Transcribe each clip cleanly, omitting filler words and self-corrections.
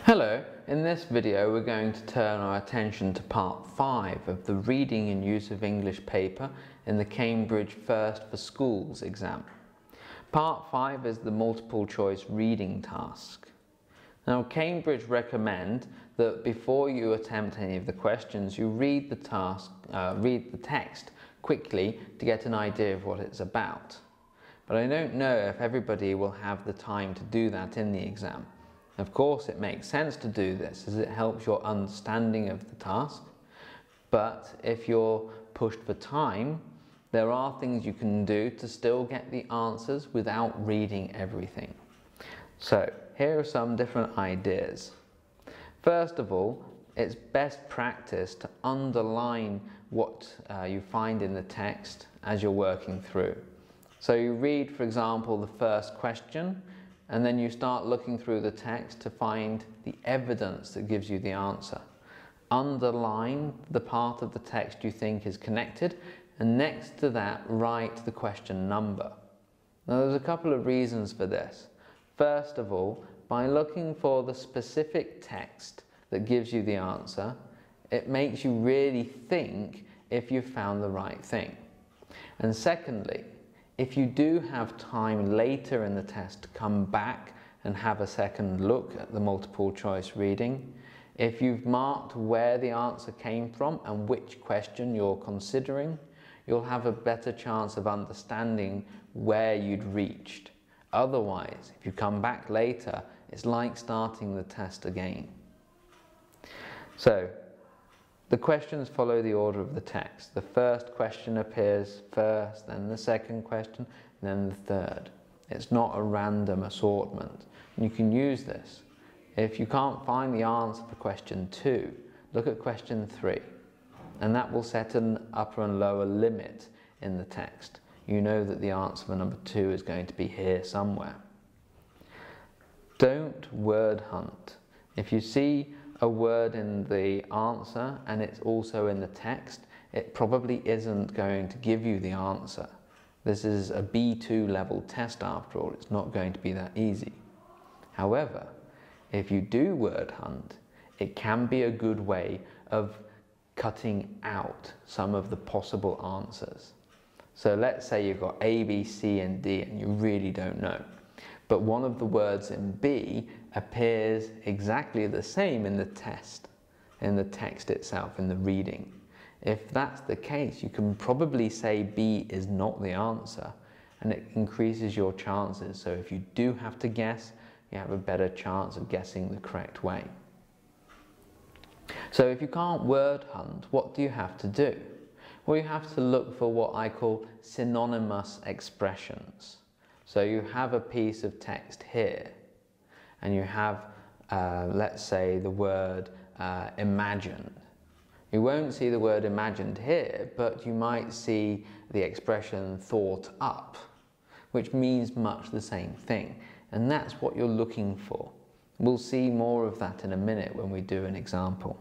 Hello, in this video we're going to turn our attention to part 5 of the Reading and Use of English paper in the Cambridge First for Schools exam. Part 5 is the multiple choice reading task. Now Cambridge recommend that before you attempt any of the questions you read the text quickly to get an idea of what it's about. But I don't know if everybody will have the time to do that in the exam. Of course, it makes sense to do this as it helps your understanding of the task, but if you're pushed for time, there are things you can do to still get the answers without reading everything. So, here are some different ideas. First of all, it's best practice to underline what you find in the text as you're working through. So you read, for example, the first question, and then you start looking through the text to find the evidence that gives you the answer. Underline the part of the text you think is connected, and next to that write the question number. Now there's a couple of reasons for this. First of all, by looking for the specific text that gives you the answer, it makes you really think if you've found the right thing. And secondly, if you do have time later in the test to come back and have a second look at the multiple choice reading, if you've marked where the answer came from and which question you're considering, you'll have a better chance of understanding where you'd reached. Otherwise, if you come back later, it's like starting the test again. So, the questions follow the order of the text. The first question appears first, then the second question, then the third. It's not a random assortment. And you can use this. If you can't find the answer for question 2, look at question 3. And that will set an upper and lower limit in the text. You know that the answer for number 2 is going to be here somewhere. Don't word hunt. If you see a word in the answer and it's also in the text, it probably isn't going to give you the answer. This is a B2 level test after all, it's not going to be that easy. However, if you do word hunt, it can be a good way of cutting out some of the possible answers. So let's say you've got A, B, C and D and you really don't know, but one of the words in B appears exactly the same in the text itself, in the reading. If that's the case, you can probably say B is not the answer, and it increases your chances. So if you do have to guess, you have a better chance of guessing the correct way. So if you can't word hunt, what do you have to do? Well, you have to look for what I call synonymous expressions. So you have a piece of text here, and you have, let's say, the word imagined. You won't see the word imagined here, but you might see the expression thought up, which means much the same thing. And that's what you're looking for. We'll see more of that in a minute when we do an example.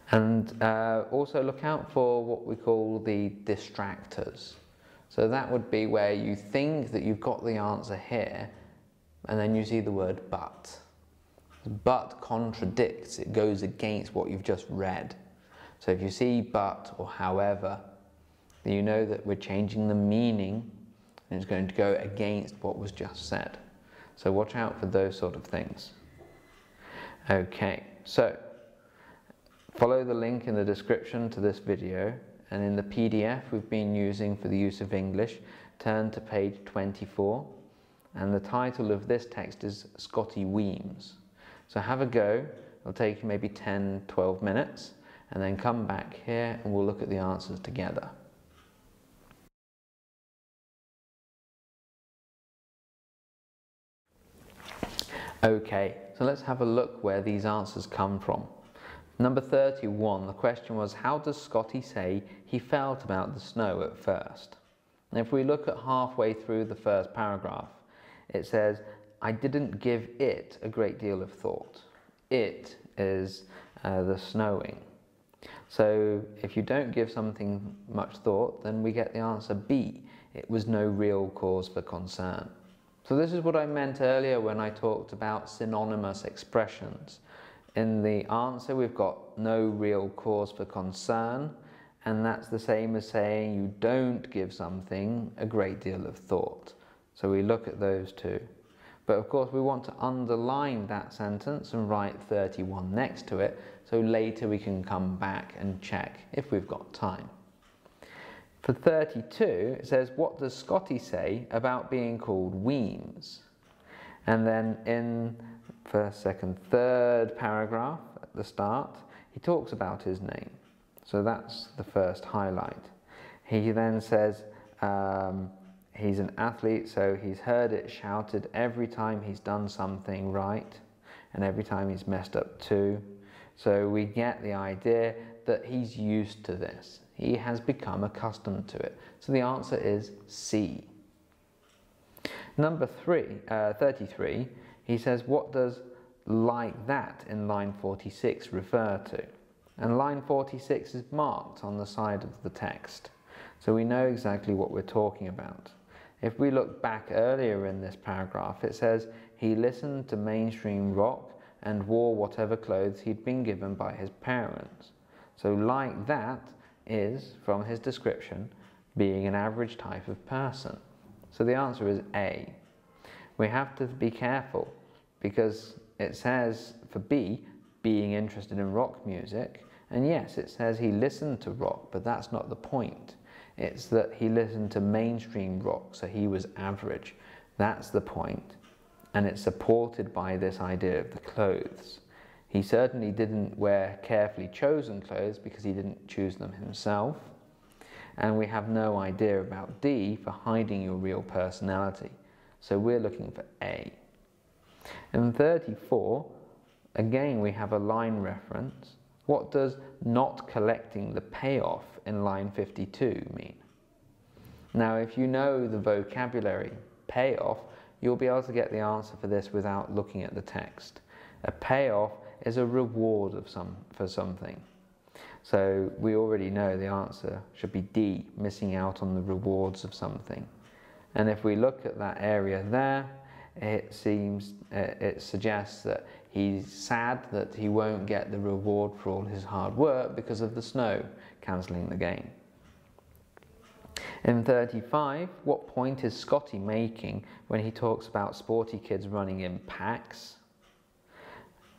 And also look out for what we call the distractors. So that would be where you think that you've got the answer here, and then you see the word but. But contradicts, it goes against what you've just read. So if you see but or however, then you know that we're changing the meaning and it's going to go against what was just said. So watch out for those sort of things. Okay, so follow the link in the description to this video, and in the PDF we've been using for the use of English, turn to page 24. And the title of this text is Scotty Weems. So have a go, it'll take you maybe 10-12 minutes, and then come back here and we'll look at the answers together. Okay, so let's have a look where these answers come from. Number 31, the question was, how does Scotty say he felt about the snow at first? And if we look at halfway through the first paragraph, it says, I didn't give it a great deal of thought. It is the snowing. So if you don't give something much thought, then we get the answer B. It was no real cause for concern. So this is what I meant earlier when I talked about synonymous expressions. In the answer, we've got no real cause for concern, and that's the same as saying you don't give something a great deal of thought. So we look at those two. But of course we want to underline that sentence and write 31 next to it, so later we can come back and check if we've got time. For 32, it says, what does Scotty say about being called Weems? And then in first, second, third paragraph at the start, he talks about his name. So that's the first highlight. He then says he's an athlete, so he's heard it shouted every time he's done something right and every time he's messed up too. So we get the idea that he's used to this. He has become accustomed to it. So the answer is C. Number 33, he says, what does like that in line 46 refer to? And line 46 is marked on the side of the text. So we know exactly what we're talking about. If we look back earlier in this paragraph, it says he listened to mainstream rock and wore whatever clothes he'd been given by his parents. So like that is, from his description, being an average type of person. So the answer is A. We have to be careful because it says for B, being interested in rock music, and yes, it says he listened to rock, but that's not the point. It's that he listened to mainstream rock, so he was average. That's the point. And it's supported by this idea of the clothes. He certainly didn't wear carefully chosen clothes because he didn't choose them himself. And we have no idea about D for hiding your real personality. So we're looking for A. In 34, again we have a line reference. What does not collecting the payoff in line 52 mean? Now if you know the vocabulary payoff, you'll be able to get the answer for this without looking at the text. A payoff is a reward for something. So we already know the answer should be D, missing out on the rewards of something. And if we look at that area there, it suggests that he's sad that he won't get the reward for all his hard work because of the snow cancelling the game. In 35, what point is Scotty making when he talks about sporty kids running in packs?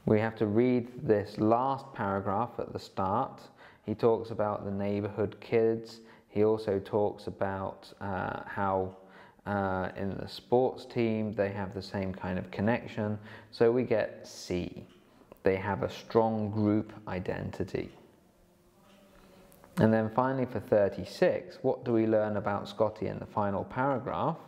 We have to read this last paragraph at the start. He talks about the neighbourhood kids. He also talks about how in the sports team they have the same kind of connection. So we get C. They have a strong group identity. And then finally for 36, what do we learn about Scotty in the final paragraph?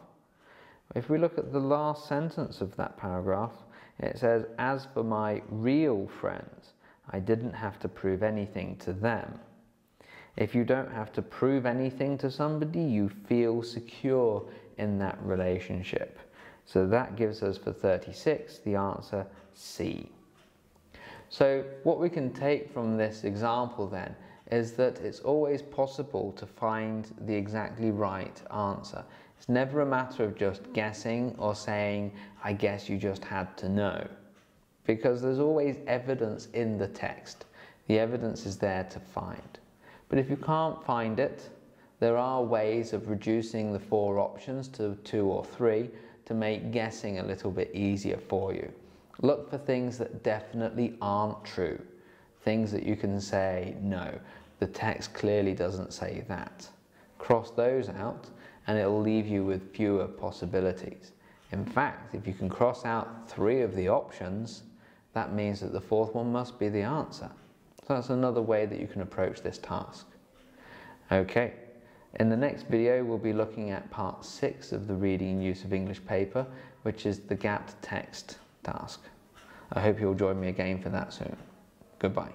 If we look at the last sentence of that paragraph, it says, as for my real friends, I didn't have to prove anything to them. If you don't have to prove anything to somebody, you feel secure in that relationship. So that gives us for 36 the answer C. So what we can take from this example then is that it's always possible to find the exactly right answer. It's never a matter of just guessing or saying, I guess you just had to know. Because there's always evidence in the text. The evidence is there to find. But if you can't find it, there are ways of reducing the 4 options to 2 or 3 to make guessing a little bit easier for you. Look for things that definitely aren't true. Things that you can say, no, the text clearly doesn't say that. Cross those out and it'll leave you with fewer possibilities. In fact, if you can cross out 3 of the options, that means that the 4th one must be the answer. So that's another way that you can approach this task. Okay, in the next video we'll be looking at part 6 of the reading and use of English paper, which is the gapped text task. I hope you'll join me again for that soon. Goodbye.